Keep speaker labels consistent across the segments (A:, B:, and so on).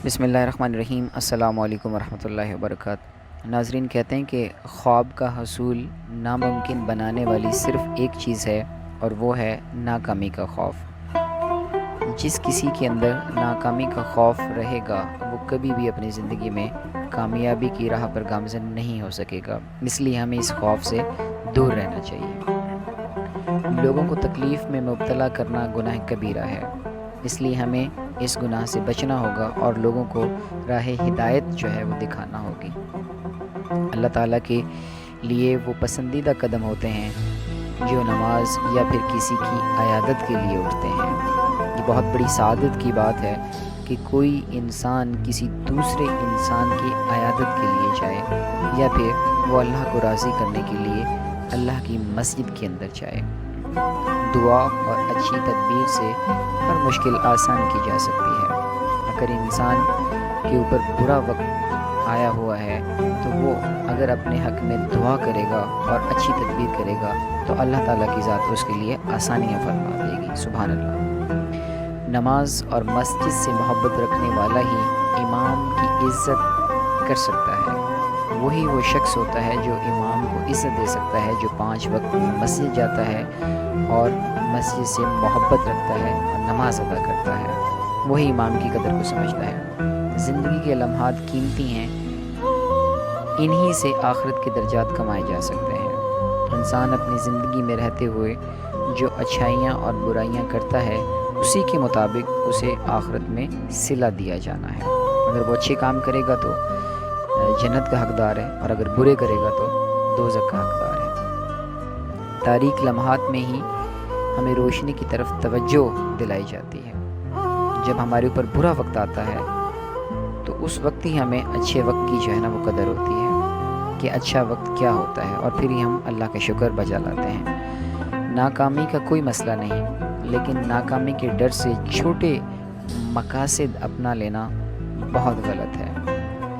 A: بسم اللہ الرحمن الرحیم۔ السلام علیکم ورحمۃ اللہ وبرکاتہ۔ ناظرین، کہتے ہیں کہ خواب کا حصول ناممکن بنانے والی صرف ایک چیز ہے، اور وہ ہے ناکامی کا خوف۔ جس کسی کے اندر ناکامی کا خوف رہے گا وہ کبھی بھی اپنی زندگی میں کامیابی کی راہ پر گامزن نہیں ہو سکے گا۔ اس لیے ہمیں اس خوف سے دور رہنا چاہیے۔ لوگوں کو تکلیف میں مبتلا کرنا گناہ کبیرہ ہے، اس لیے ہمیں اس گناہ سے بچنا ہوگا اور لوگوں کو راہ ہدایت جو ہے وہ دکھانا ہوگی۔ اللہ تعالیٰ کے لیے وہ پسندیدہ قدم ہوتے ہیں جو نماز یا پھر کسی کی عیادت کے لیے اٹھتے ہیں۔ یہ بہت بڑی سعادت کی بات ہے کہ کوئی انسان کسی دوسرے انسان کی عیادت کے لیے جائے، یا پھر وہ اللہ کو راضی کرنے کے لیے اللہ کی مسجد کے اندر جائے۔ دعا اور اچھی تدبیر سے ہر مشکل آسان کی جا سکتی ہے۔ اگر انسان کے اوپر برا وقت آیا ہوا ہے تو وہ اگر اپنے حق میں دعا کرے گا اور اچھی تدبیر کرے گا تو اللہ تعالیٰ کی ذات اس کے لیے آسانیاں فرما دے گی۔ سبحان اللہ۔ نماز اور مسجد سے محبت رکھنے والا ہی امام کی عزت کر سکتا ہے۔ وہی وہ شخص ہوتا ہے جو امام کو عزت دے سکتا ہے، جو 5 وقت مسجد جاتا ہے اور مسجد سے محبت رکھتا ہے اور نماز ادا کرتا ہے۔ وہی امام کی قدر کو سمجھتا ہے۔ زندگی کے لمحات قیمتی ہیں، انہی سے آخرت کے درجات کمائے جا سکتے ہیں۔ انسان اپنی زندگی میں رہتے ہوئے جو اچھائیاں اور برائیاں کرتا ہے اسی کے مطابق اسے آخرت میں صلہ دیا جانا ہے۔ اگر وہ اچھے کام کرے گا تو جنت کا حقدار ہے، اور اگر برے کرے گا تو دوزخ کا حقدار ہے۔ تاریک لمحات میں ہی ہمیں روشنی کی طرف توجہ دلائی جاتی ہے۔ جب ہمارے اوپر برا وقت آتا ہے تو اس وقت ہی ہمیں اچھے وقت کی جو ہے نا وہ قدر ہوتی ہے کہ اچھا وقت کیا ہوتا ہے، اور پھر ہی ہم اللہ کا شکر بجا لاتے ہیں۔ ناکامی کا کوئی مسئلہ نہیں، لیکن ناکامی کے ڈر سے چھوٹے مقاصد اپنا لینا بہت غلط ہے۔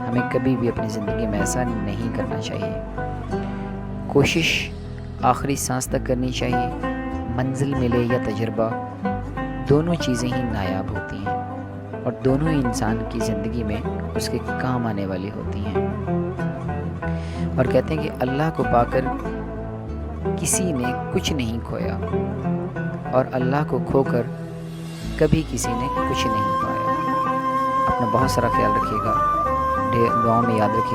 A: ہمیں کبھی بھی اپنی زندگی میں ایسا نہیں کرنا چاہیے۔ کوشش آخری سانس تک کرنی چاہیے۔ منزل ملے یا تجربہ، دونوں چیزیں ہی نایاب ہوتی ہیں اور دونوں ہی انسان کی زندگی میں اس کے کام آنے والی ہوتی ہیں۔ اور کہتے ہیں کہ اللہ کو پا کر کسی نے کچھ نہیں کھویا، اور اللہ کو کھو کر کبھی کسی نے کچھ نہیں پایا۔ اپنا بہت سارا خیال رکھیے گا، دعاؤں میں یاد رکھیے گا۔